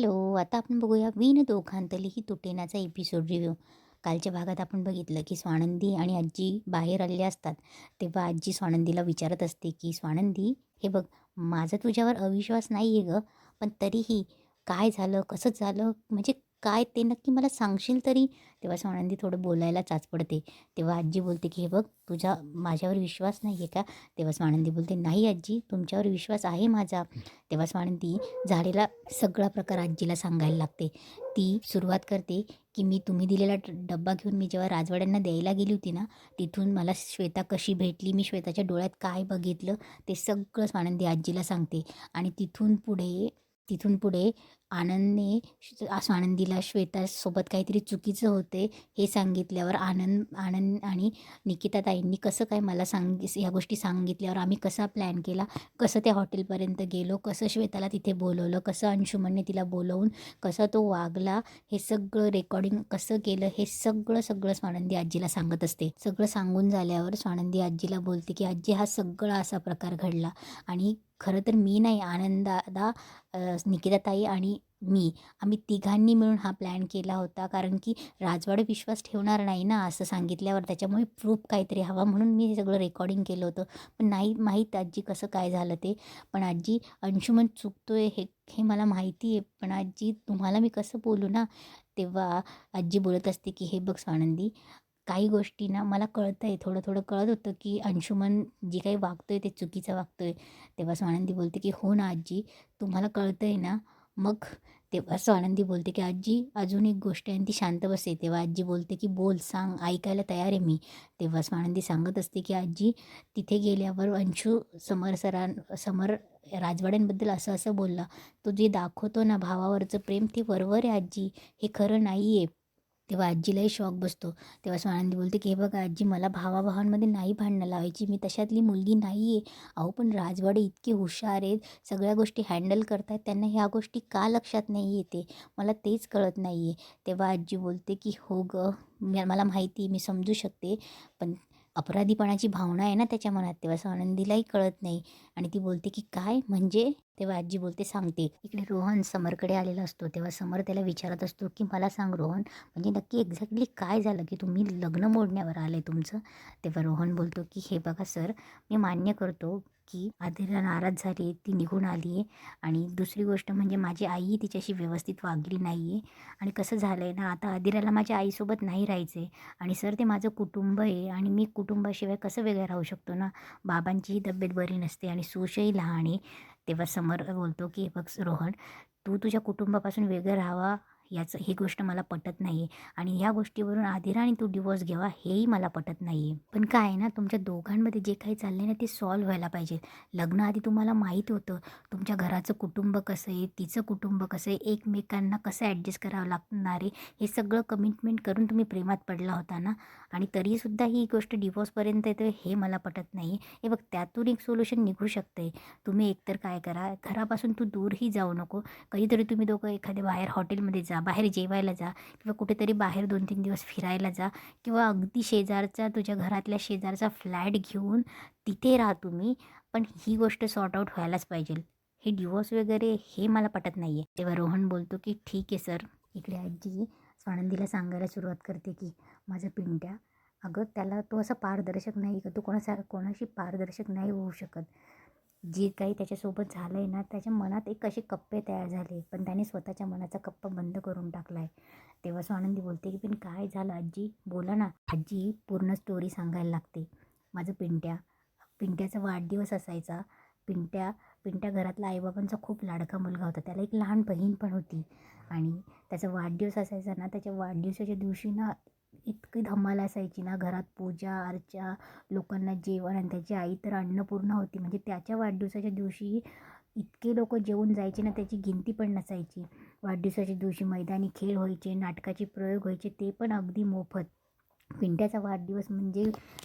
Hello, आता आपण बघूया विण दोघांतली ही तुटेनाचा एपिसोड रिव्ह्यू. कालच्या भागात आपण बघितलं की स्वानंदी आणि आजी बाहेर आलेले असतात. तेव्हा आजी स्वानंदीला विचारत असते की स्वानंदी, हे बघ, माझा तुझ्यावर अविश्वास नाही आहे गं, पण तरीही काय झालं, कसं झालं, म्हणजे काय ते नक्की मला सांगशील तरी? तेव्हा स्वानंदी थोडं बोलायला चाचपडते. तेव्हा आजी बोलते की हे बघ, तुझा माझ्यावर विश्वास नाही आहे का? तेव्हा स्वानंदी बोलते, नाही आजी, तुमच्यावर विश्वास आहे माझा. तेव्हा स्वानंदी झालेला सगळा प्रकार आजीला सांगायला लागते. ती सुरुवात करते की तुम्ही दिलेला डब्बा घेऊन मी जेव्हा राजवाड्यांना द्यायला गेली होती ना, तिथून मला श्वेता कशी भेटली, मी श्वेताच्या डोळ्यात काय बघितलं, ते सगळं स्वानंदी आजीला सांगते. आणि तिथून पुढे आनंदने स्वानंदीला श्वेतासोबत काहीतरी चुकीचं होते हे सांगितल्यावर आनंद आनंद आणि निकिताताईंनी कसं काय मला ह्या गोष्टी सांगितल्यावर आम्ही कसा प्लॅन केला, कसं त्या हॉटेलपर्यंत गेलो, कसं श्वेताला तिथे बोलवलं, कसं अंशुमनने तिला बोलवून कसा तो वागला, हे सगळं रेकॉर्डिंग कसं केलं, हे सगळं सगळं स्वानंदी आजीला सांगत असते. सगळं सांगून झाल्यावर स्वानंदी आजीला बोलते की आजी, हा सगळा असा प्रकार घडला आणि खरं तर मी नाही, आनंदादा, निकिताताई आणि मी, आम्ही तिघांनी मिळून हा प्लॅन केला होता. कारण की राजवाडे विश्वास ठेवणार नाही ना असं सांगितल्यावर, त्याच्यामुळे प्रूफ काहीतरी हवा म्हणून मी हे सगळं रेकॉर्डिंग केलं होतं. पण नाही माहीत आजी कसं काय झालं ते. पण आजी, अंशुमन चुकतोय हे मला माहिती आहे, पण आजी तुम्हाला मी कसं बोलू ना? तेव्हा आजी बोलत असते की हे बघ स्वानंदी, काही गोष्टी ना मला कळतं आहे, थोडं थोडं कळत होतं की अंशुमन जे काही वागतोय ते चुकीचं वागतोय. तेव्हा स्वानंदी बोलते की हो ना आजी, तुम्हाला कळतं आहे ना? मग तेव्हा स्वानंदी बोलते की आजी, अजून एक गोष्ट आहे, आणि ती शांत बसते. तेव्हा आजी बोलते की बोल, सांग, ऐकायला तयार आहे मी. तेव्हा स्वानंदी सांगत असते की आजी, तिथे गेल्यावर अंशू समर राजवाड्यांबद्दल असं असं बोलला. तो जे दाखवतो ना भावावरचं प्रेम, ते वरवर आहे आजी, हे खरं नाही आहे. तेव्हा आजीलाही शॉक बसतो. तेव्हा स्वानंदी बोलते की हे बघा आजी, मला भावाभावांमध्ये नाही भांडणं लावायची, मी तशातली मुलगी नाही आहे. अहो पण राजवाडे इतके हुशार आहेत, सगळ्या गोष्टी हँडल करतात, त्यांना ह्या गोष्टी का लक्षात नाही येते, मला तेच कळत नाही आहे. तेव्हा आजी बोलते की हो गं, मला माहिती, मी समजू शकते, पण अपराधीपणाची भावना आहे ना त्याच्या मनात. तेव्हा स्वानंदीलाही कळत नाही आणि ती बोलते की काय म्हणजे? तेव्हा आजी बोलते, सांगते. इकडे रोहन समरकडे आलेला असतो. तेव्हा समर त्याला विचारत असतो की मला सांग रोहन, म्हणजे नक्की एक्झॅक्टली काय झालं की तुम्ही लग्न मोडण्यावर आलं तुमचं? तेव्हा रोहन बोलतो की हे बघा सर, मी मान्य करतो की आधीला नाराज झाली, ती निघून आली आहे. आणि दुसरी गोष्ट म्हणजे माझी आई तिच्याशी व्यवस्थित वागली नाही आहे. आणि कसं झालं आहे ना, आता आदिराला माझ्या आईसोबत नाही राहायचं आहे. आणि सर, ते माझं कुटुंब आहे आणि मी कुटुंबाशिवाय कसं वेगळं राहू शकतो ना? बाबांचीही तब्येत बरी नसते आणि सूशही लहान आहे. तेव्हा समर बोलतो की बघ रोहन, तू तुझ्या कुटुंबापासून वेगळं राहावा, ही गोष्ट मला पटत नाही आहे. आणि ह्या गोष्टीवरून आदिरा आणि तू डिवोर्स घ्यावा, हेही मला पटत नाही आहे. पण काय आहे ना, तुमच्या दोघांमध्ये जे काही चाललं आहे ना, ते सॉल्व्ह व्हायला पाहिजे. लग्नाआधी तुम्हाला माहीत होतं तुमच्या घराचं कुटुंब कसं आहे, तिचं कुटुंब कसं आहे, एकमेकांना कसं ॲडजस्ट करावं लागणार आहे, हे सगळं कमिटमेंट करून तुम्ही प्रेमात पडला होता ना. आणि तरीसुद्धा ही गोष्ट डिवोर्सपर्यंत येते, हे मला पटत नाही. हे बघ, त्यातून एक सोल्युशन निघू शकते. तुम्ही एकतर काय करा, घरापासून तू दूरही जाऊ नको. कधीतरी तुम्ही दोघं एखाद्या बाहेर हॉटेलमध्ये जा, बाहेर जेवायला जा, किंवा कुठेतरी बाहेर 2-3 दिवस फिरायला जा, किंवा अगदी शेजारचा, तुझ्या घरातल्या शेजारचा फ्लॅट घेऊन तिथे राहा तुम्ही. पण ही गोष्ट सॉर्ट आऊट व्हायलाच पाहिजे. हे डिवोर्स वगैरे हे मला पटत नाही आहे. तेव्हा रोहन बोलतो की ठीक आहे सर. इकडे आजी स्वानंदीला सांगायला सुरुवात करते की माझा पिंट्या, अगं त्याला तो असा पारदर्शक नाही का, तो कोणाशी पारदर्शक नाही होऊ शकत. जे काही त्याच्यासोबत झालं आहे ना, त्याच्या मनात एक असे कप्पे तयार झाले, पण त्याने स्वतःच्या मनाचा कप्पा बंद करून टाकला आहे. तेव्हा स्वानंदी बोलते की पण काय झालं आजी, बोला ना. आजी पूर्ण स्टोरी सांगायला लागते. माझं पिंट्याचा वाढदिवस असायचा. पिंट्या पिंट्या घरातला आईबाबांचा खूप लाडका मुलगा होता. त्याला एक लहान बहीण पण होती. आणि त्याचा वाढदिवस असायचा ना, त्याच्या वाढदिवसाच्या दिवशी ना इतकी धमाल असायची ना, घरात पूजा अर्चा, लोकांना जेवण, आणि त्याची आई तर अन्नपूर्णा होती. म्हणजे त्याच्या वाढदिवसाच्या दिवशी इतके लोक जेवून जायचे ना, त्याची गिनती पण नसायची. वाढदिवसाच्या दिवशी मैदानी खेळ व्हायचे, नाटकाचे प्रयोग व्हायचे, ते पण अगदी मोफत. पिंट्याचा वाढदिवस म्हणजे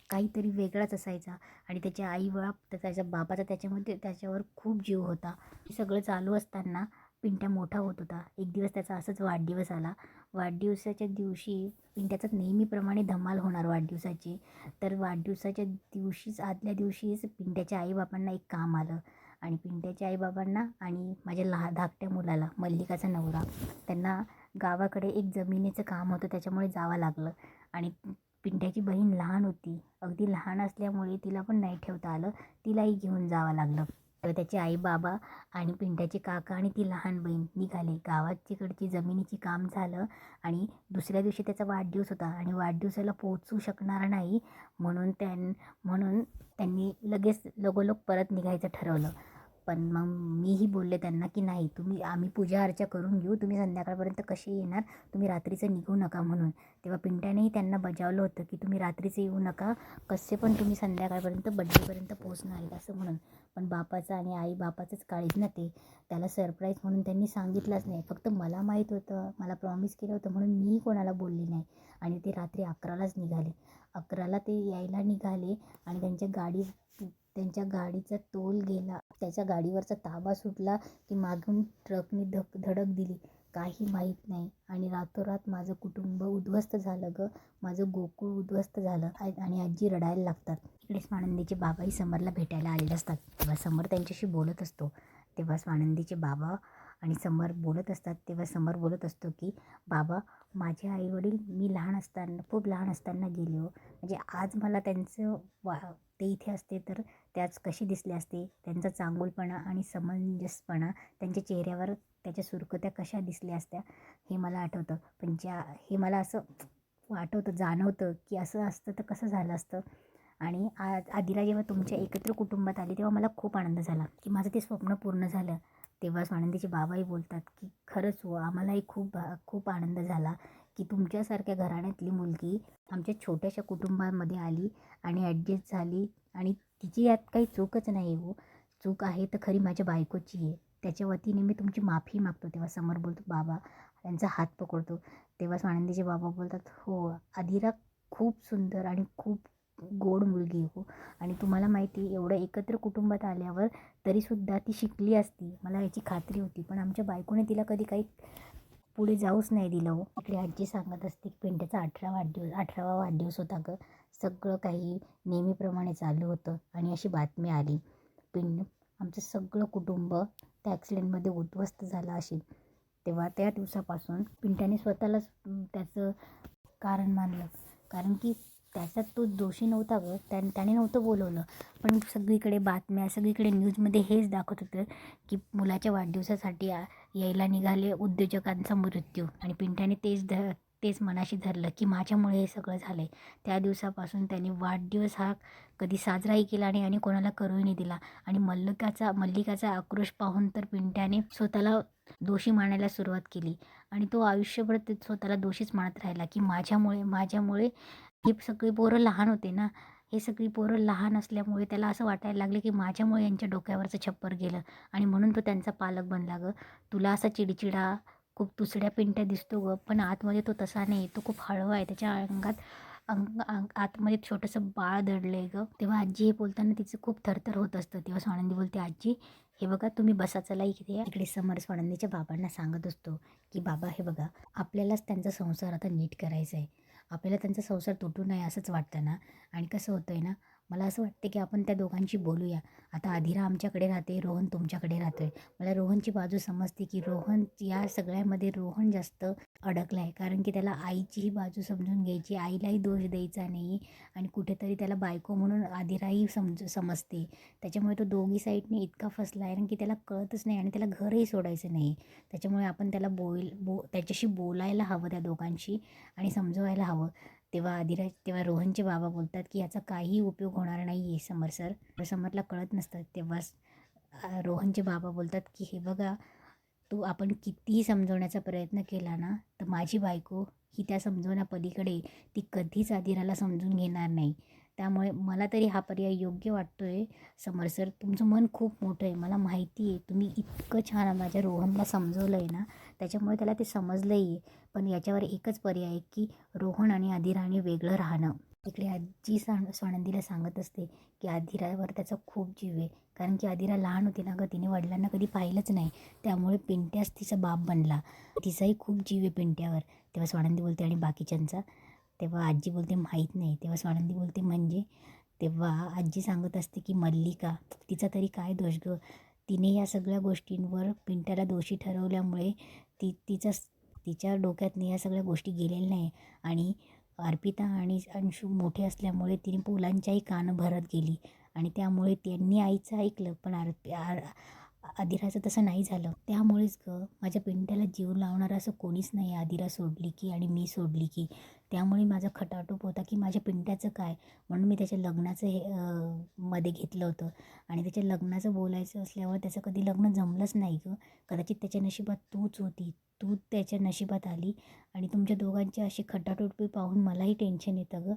काहीतरी वेगळाच असायचा. आणि त्याच्या त्याच्या बाबाचा त्याच्यावर खूप जीव होता. हे सगळं चालू असताना पिंट्या मोठा होत होता. एक दिवस त्याचा असंच वाढदिवस आला. वाढदिवसाच्या दिवशी पिंट्याचा नेहमीप्रमाणे धमाल होणार वाढदिवसाची. तर वाढदिवसाच्या दिवशीच, आदल्या दिवशीच पिंट्याच्या आईबापांना एक काम आलं. आणि पिंट्याच्या आईबाबांना आणि माझ्या धाकट्या मुलाला मल्लिकाचा नवरा त्यांना गावाकडे एक जमिनीचं काम होतं, त्याच्यामुळे जावं लागलं. आणि पिंट्याची बहीण लहान होती, अगदी लहान असल्यामुळे तिला पण नाही ठेवता आलं, तिलाही घेऊन जावं लागलं. तर त्याचे आई बाबा आणि पिंट्याचे काका आणि ती लहान बहीण निघाले. गावाकडची जमिनीची काम झालं आणि दुसऱ्या दिवशी त्याचा वाढदिवस होता आणि वाढदिवसाला पोहोचू शकणार नाही म्हणून त्यांनी लगेच लगोलग परत निघायचं ठरवलं. पण मग मीही बोलले त्यांना की नाही, आम्ही पूजा अर्चा करून घेऊ, तुम्ही संध्याकाळपर्यंत कसे येणार, तुम्ही रात्रीचं निघू नका म्हणून. तेव्हा पिंट्यानेही त्यांना बजावलं होतं की तुम्ही रात्रीचं येऊ नका, कसे पण तुम्ही संध्याकाळपर्यंत बड्डेपर्यंत पोहोचणार आहेत असं म्हणून. पण बापाचं आणि आई बापाचंच काळीज ना ते, त्याला सरप्राईज म्हणून त्यांनी सांगितलंच नाही. फक्त मला माहीत होतं, मला प्रॉमिस केलं होतं म्हणून मीही कोणाला बोलले नाही. आणि ते रात्री 11लाच निघाले. 11ला ते यायला निघाले आणि त्यांच्या गाडीचा तोल गेला, त्याच्या गाडीवरचा ताबा सुटला की मागून ट्रकने धडक दिली, काही माहीत नाही. आणि रातोरात माझं कुटुंब उद्ध्वस्त झालं गं, माझं गोकुळ उद्ध्वस्त झालं. आणि आजी रडायला लागतात. इकडे स्वानंदीचे बाबाही समरला भेटायला आलेले असतात. तेव्हा समर त्यांच्याशी बोलत असतो. तेव्हा स्वानंदीचे बाबा आणि समर बोलत असतात. तेव्हा समर बोलत असतो की बाबा, माझे आईवडील मी खूप लहान असताना गेले हो. म्हणजे आज मला त्यांचं ते इथे असते तर त्याच कशी दिसले असते, त्यांचा चांगुलपणा आणि समंजसपणा त्यांच्या चेहऱ्यावर, त्याच्या सुरकुत्या कशा दिसल्या असत्या हे मला आठवतं. पण हे मला असं जाणवतं की असं असतं तर कसं झालं असतं. आणि आदिरा जेव्हा तुमच्या एकत्र कुटुंबात आली तेव्हा मला खूप आनंद झाला की माझं ते स्वप्न पूर्ण झालं. तेव्हा स्वानंदीचे बाबाही बोलतात की खरंच हो, आम्हालाही खूप आनंद झाला की तुमच्यासारख्या घराण्यातली मुलगी आमच्या छोट्याशा कुटुंबामध्ये आली आणि ॲडजस्ट झाली. आणि तिची यात काही चूकच नाही हो, चूक आहे तर खरी माझ्या बायकोची आहे. त्याच्या वतीने मी तुमची माफी मागतो. तेव्हा समर बोलतो, बाबा त्यांचा हात पकडतो. तेव्हा स्वानंदीचे बाबा बोलतात, हो आदिरा खूप सुंदर आणि खूप गोड मुलगी हो. आणि तुम्हाला माहिती, एवढं एकत्र कुटुंबात आल्यावर तरीसुद्धा ती शिकली असती, मला याची खात्री होती. पण आमच्या बायकोने तिला कधी काही पुढे जाऊच नाही दिलं हो. इकडे आजी सांगत असते की पिंट्याचा 18वा वाढदिवस होता गं. सगळं काही नेहमीप्रमाणे चालू होतं आणि अशी बातमी आली, आमचं सगळं कुटुंब त्या ॲक्सिडेंटमध्ये उद्ध्वस्त झालं असेल. तेव्हा त्या दिवसापासून पिंट्याने स्वतःलाच त्याचं कारण मानलं. कारण की त्याच्यात तो दोषी नव्हता गं, त्याने नव्हतं बोलवलं. पण सगळीकडे न्यूजमध्ये हेच दाखवत होतं की मुलाच्या वाढदिवसासाठी यायला निघाले उद्योजकांचा मृत्यू. आणि पिंट्याने तेच मनाशी धरलं की माझ्यामुळे हे सगळं झालं आहे. त्या दिवसापासून त्याने वाढदिवस हा कधी साजराही केला नाही आणि कोणाला करूही नाही दिला. आणि मल्लिकाचा आक्रोश पाहून तर पिंट्याने स्वतःला दोषी मानायला सुरुवात केली. आणि तो आयुष्यभर ते स्वतःला दोषीच मानत राहिला की माझ्यामुळे ही सगळी पोरं लहान होते ना, हे सगळी पोरं लहान असल्यामुळे त्याला असं वाटायला लागलं की माझ्यामुळे यांच्या डोक्यावरचं छप्पर गेलं आणि म्हणून तो त्यांचा पालक बनला गं. तुला असा चिडचिडा, खूप तुसड्या पिंट्या दिसतो गं, पण आतमध्ये तो तसा नाही, तो खूप हळवा आहे. त्याच्या आतमध्ये छोटंसं बाळ दडलं आहे गं. तेव्हा आजी हे बोलताना तिचं खूप थरथर होत असतं. तेव्हा स्वानंदी बोलते, आजी हे बघा, तुम्ही बसा, चला इकडे या. इकडे समर स्वानंदीच्या बाबांना सांगत असतो की बाबा हे बघा, आपल्यालाच त्यांचा संसार आता नीट करायचा आहे. आपल्याला त्यांचा संसार तुटू नये असंच वाटतं ना. आणि कसं होतं आहे ना, मला असं वाटते की आपण त्या दोघांशी बोलूया. आता आदिरा आमच्याकडे राहते, रोहन तुमच्याकडे राहतो आहे. मला रोहनची बाजू समजते की या सगळ्यामध्ये रोहन जास्त अडकला आहे. कारण की त्याला आईचीही बाजू समजून घ्यायची, आईलाही दोष द्यायचा नाही. आणि कुठेतरी त्याला बायको म्हणून आदिराही समजते. त्याच्यामुळे तो दोघी साईडने इतका फसला आहे, कारण की त्याला कळतच नाही आणि त्याला घरही सोडायचं नाही. त्याच्यामुळे आपण त्याला त्याच्याशी बोलायला हवं, त्या दोघांशी, आणि समजवायला हवं. तेव्हा रोहनचे बाबा बोलतात की याचा काही उपयोग होणार नाही आहे समर सर. समरला कळत नसतं. तेव्हा रोहनचे बाबा बोलतात की हे बघा, आपण कितीही समजवण्याचा प्रयत्न केला ना, तर माझी बायको ही त्या समजवण्यापलीकडे, ती कधीच आदिराला समजून घेणार नाही. त्यामुळे मला तरी हा पर्याय योग्य वाटतो आहे. समर सर, तुमचं मन खूप मोठं आहे, मला माहिती आहे. तुम्ही इतकं छान माझ्या रोहनला समजवलं आहे ना, त्याच्यामुळे त्याला ते समजलंही आहे. पण याच्यावर एकच पर्याय आहे की रोहन आणि आदिराने वेगळं राहणं. इकडे आजी स्वानंदीला सांगत असते की आदिरावर त्याचा खूप जीव आहे. कारण की आदिरा लहान होती ना गं, तिने वडिलांना कधी पाहिलंच नाही. त्यामुळे पिंट्याच तिचा बाप बनला. तिचाही खूप जीव आहे पिंट्यावर. तेव्हा स्वानंदी बोलते, आणि बाकीच्यांचा? तेव्हा आजी बोलते, माहीत नाही. तेव्हा स्वानंदी बोलते, म्हणजे? तेव्हा आजी सांगत असते की मल्लिका, तिचा तरी काय दोष गं, तिने या सगळ्या गोष्टींवर पिंट्याला दोषी ठरवल्यामुळे तिच्या डोक्यातनं या सगळ्या गोष्टी गेलेल्या नाही. आणि अर्पिता आणि अंशू मोठे असल्यामुळे तिने मुलांच्याही कानं भरत गेली आणि त्यामुळे त्यांनी आईचं ऐकलं. पण आदिराचं तसं नाही झालं. त्यामुळेच माझ्या पिंट्याला जीव लावणारं असं कोणीच नाही. आदिरा सोडली की आणि मी सोडली की. त्यामुळे माझा खटाटोप होता की माझ्या पिंट्याचं काय. म्हणून मी त्याच्या लग्नाचं मध्ये घेतलं होतं. आणि त्याच्या लग्नाचं बोलायचं असल्यावर त्याचं कधी लग्न जमलंच नाही कदाचित त्याच्या नशिबात तूच होती. तू त्याच्या नशिबात आली. आणि तुमच्या दोघांचे असे खटाटोपी पाहून मलाही टेन्शन येतं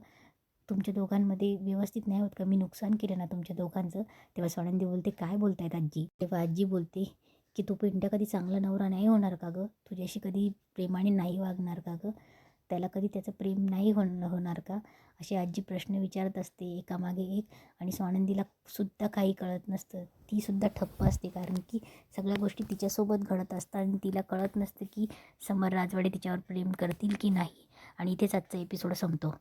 तुमच्या दोघांमध्ये व्यवस्थित नाही होत का. मी नुकसान केलं ना तुमच्या दोघांचं. तेव्हा स्वानंदी बोलते, काय बोलतायत आजी. तेव्हा आजी बोलते की तू पिंट्या कधी चांगला नवरा नाही होणार का तुझ्याशी कधी प्रेमाने नाही वागणार का त्याला कधी त्याचं प्रेम नाही होणार का. अशी आजी प्रश्न विचारत असते एकामागे एक. आणि स्वानंदीला सुद्धा काही कळत नसतं. ती सुद्धा ठप्प असते कारण की सगळ्या गोष्टी तिच्यासोबत घडत असतात आणि तिला कळत नसतं की समर राजवाडे तिच्यावर प्रेम करतील की नाही. आणि इथेच आजचा एपिसोड संपतो.